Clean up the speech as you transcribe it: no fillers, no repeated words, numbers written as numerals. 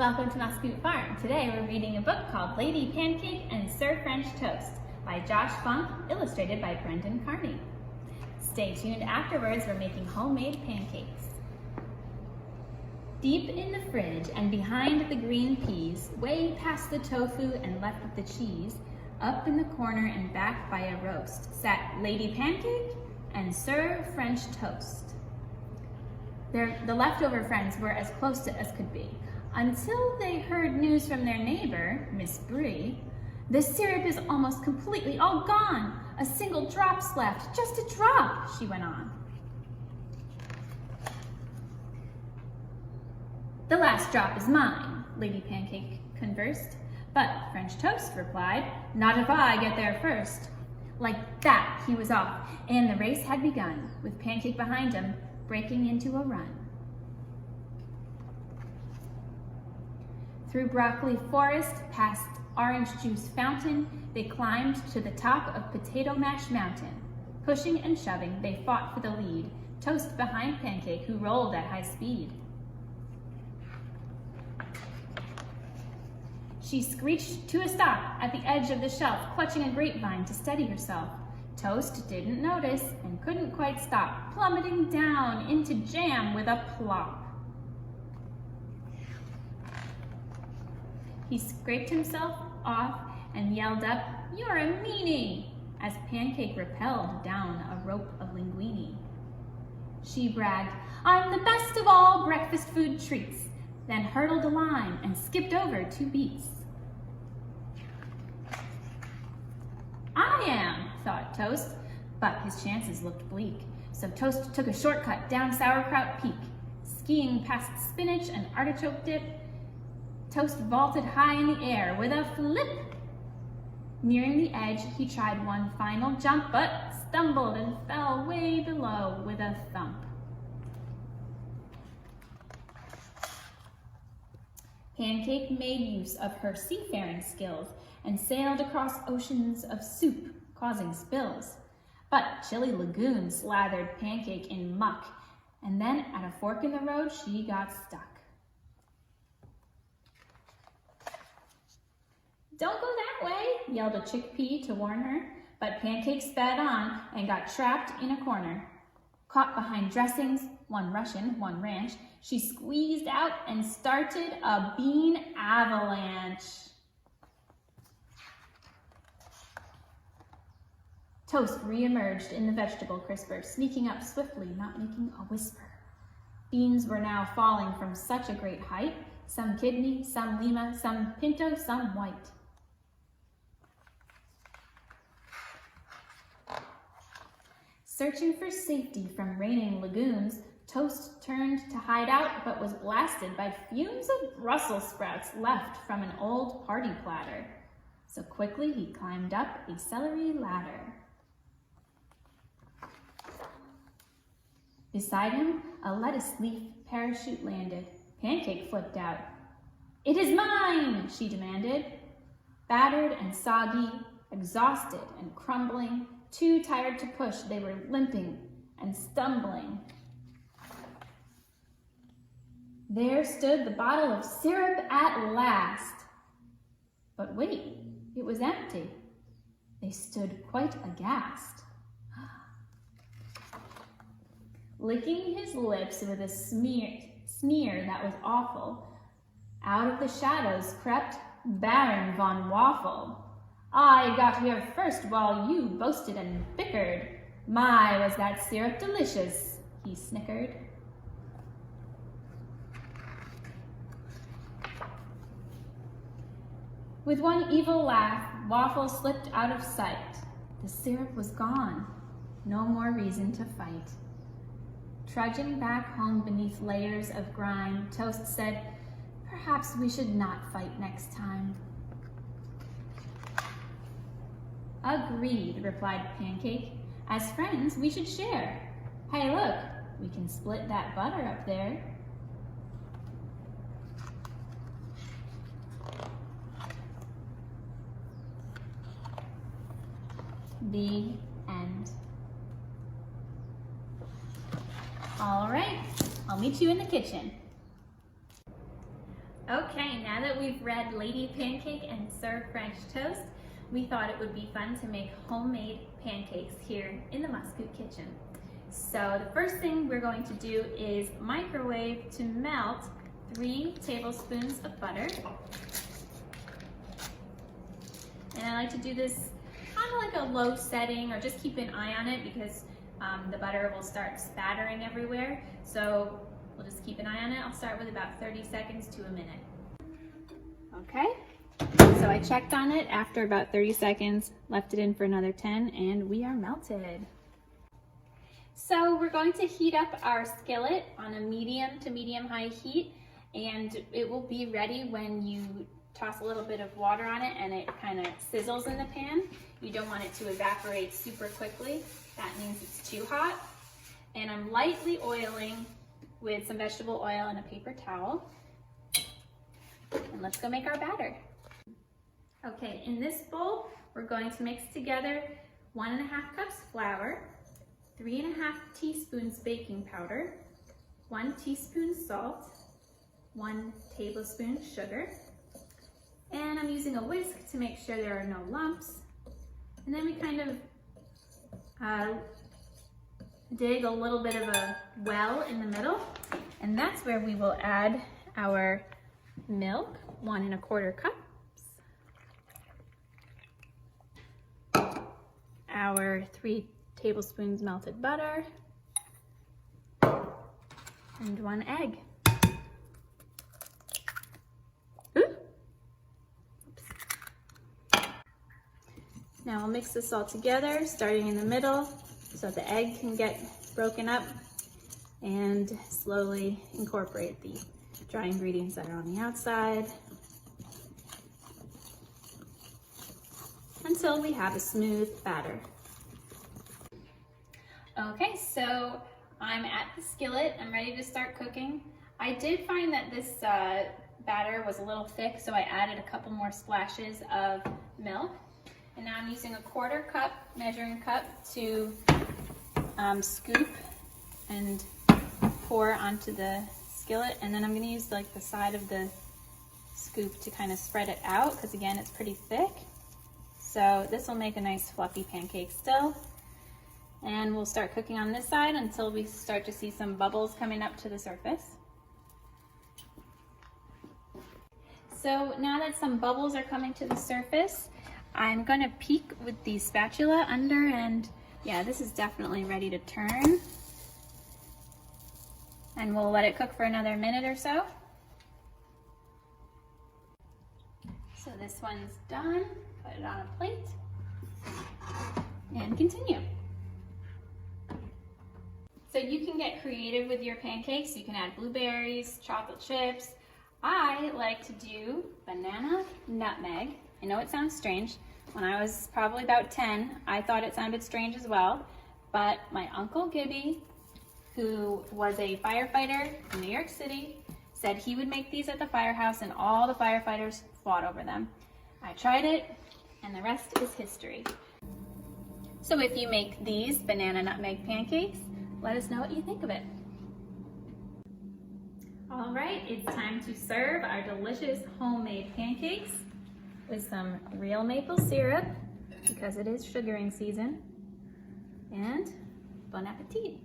Welcome to Muscoot Farm. Today we're reading a book called Lady Pancake and Sir French Toast by Josh Funk, illustrated by Brendan Carney. Stay tuned afterwards, we're making homemade pancakes. Deep in the fridge and behind the green peas, way past the tofu and left with the cheese, up in the corner and back by a roast, sat Lady Pancake and Sir French Toast. The leftover friends were as close to as could be, until they heard news from their neighbor, Miss Brie. "The syrup is almost completely all gone. A single drop's left, just a drop," she went on. "The last drop is mine," Lady Pancake conversed, but French Toast replied, "Not if I get there first." Like that, he was off, and the race had begun, with Pancake behind him, breaking into a run. Through broccoli forest, past orange juice fountain, they climbed to the top of Potato Mash Mountain. Pushing and shoving, they fought for the lead, Toast behind Pancake, who rolled at high speed. She screeched to a stop at the edge of the shelf, clutching a grapevine to steady herself. Toast didn't notice and couldn't quite stop, plummeting down into jam with a plop. He scraped himself off and yelled up, "You're a meanie!" as Pancake rappelled down a rope of linguine. She bragged, "I'm the best of all breakfast food treats," then hurdled a line and skipped over 2 beets. "I am," thought Toast, but his chances looked bleak. So Toast took a shortcut down Sauerkraut Peak. Skiing past spinach and artichoke dip, Toast vaulted high in the air with a flip. Nearing the edge, he tried one final jump, but stumbled and fell way below with a thump. Pancake made use of her seafaring skills and sailed across oceans of soup, causing spills. But chilly lagoons slathered Pancake in muck, and then at a fork in the road, she got stuck. "Don't go that way," yelled a chickpea to warn her, but Pancake sped on and got trapped in a corner. Caught behind dressings, one Russian, one ranch, she squeezed out and started a bean avalanche. Toast re-emerged in the vegetable crisper, sneaking up swiftly, not making a whisper. Beans were now falling from such a great height, some kidney, some lima, some pinto, some white. Searching for safety from raining lagoons, Toast turned to hide out, but was blasted by fumes of Brussels sprouts left from an old party platter. So quickly he climbed up a celery ladder. Beside him, a lettuce leaf parachute landed. Pancake flipped out. "It is mine," she demanded. Battered and soggy, exhausted and crumbling, too tired to push, they were limping and stumbling. There stood the bottle of syrup at last. But wait, it was empty. They stood quite aghast. Licking his lips with a sneer that was awful, out of the shadows crept Baron von Waffle. "I got here first while you boasted and bickered. My, was that syrup delicious," he snickered. With one evil laugh, Waffle slipped out of sight. The syrup was gone. No more reason to fight. Trudging back home beneath layers of grime, Toast said, "Perhaps we should not fight next time." "Agreed," replied Pancake. "As friends, we should share. Hey, look, we can split that butter up there." The end. All right, I'll meet you in the kitchen. Okay, now that we've read Lady Pancake and Sir French Toast, we thought it would be fun to make homemade pancakes here in the Muscoot kitchen. So the first thing we're going to do is microwave to melt 3 tablespoons of butter. And I like to do this kind of like a low setting, or just keep an eye on it because the butter will start spattering everywhere. So we'll just keep an eye on it. I'll start with about 30 seconds to a minute. Okay, so I checked on it after about 30 seconds, left it in for another 10, and we are melted. So we're going to heat up our skillet on a medium to medium-high heat, and it will be ready when you toss a little bit of water on it and it kind of sizzles in the pan. You don't want it to evaporate super quickly. That means it's too hot. And I'm lightly oiling with some vegetable oil and a paper towel. And let's go make our batter. Okay, in this bowl, we're going to mix together 1.5 cups flour, 3.5 teaspoons baking powder, 1 teaspoon salt, 1 tablespoon sugar, and I'm using a whisk to make sure there are no lumps. And then we kind of dig a little bit of a well in the middle, and that's where we will add our milk, 1 1/4 cups, our 3 tablespoons melted butter, and 1 egg. Now we'll mix this all together, starting in the middle, so the egg can get broken up, and slowly incorporate the dry ingredients that are on the outside until we have a smooth batter. Okay, so I'm at the skillet. I'm ready to start cooking. I did find that this batter was a little thick, so I added a couple more splashes of milk. And now I'm using a 1/4 cup measuring cup to scoop and pour onto the skillet, and then I'm going to use like the side of the scoop to kind of spread it out, because again it's pretty thick. So this will make a nice fluffy pancake still. And we'll start cooking on this side until we start to see some bubbles coming up to the surface. So now that some bubbles are coming to the surface, I'm going to peek with the spatula under, and yeah, this is definitely ready to turn. And we'll let it cook for another minute or so. So this one's done. Put it on a plate and continue. So you can get creative with your pancakes. You can add blueberries, chocolate chips. I like to do banana nutmeg. I know it sounds strange. When I was probably about 10, I thought it sounded strange as well. But my Uncle Gibby, who was a firefighter in New York City, said he would make these at the firehouse, and all the firefighters fought over them. I tried it, and the rest is history. So if you make these banana nutmeg pancakes, let us know what you think of it. All right, it's time to serve our delicious homemade pancakes with some real maple syrup, because it is sugaring season, and bon appetit.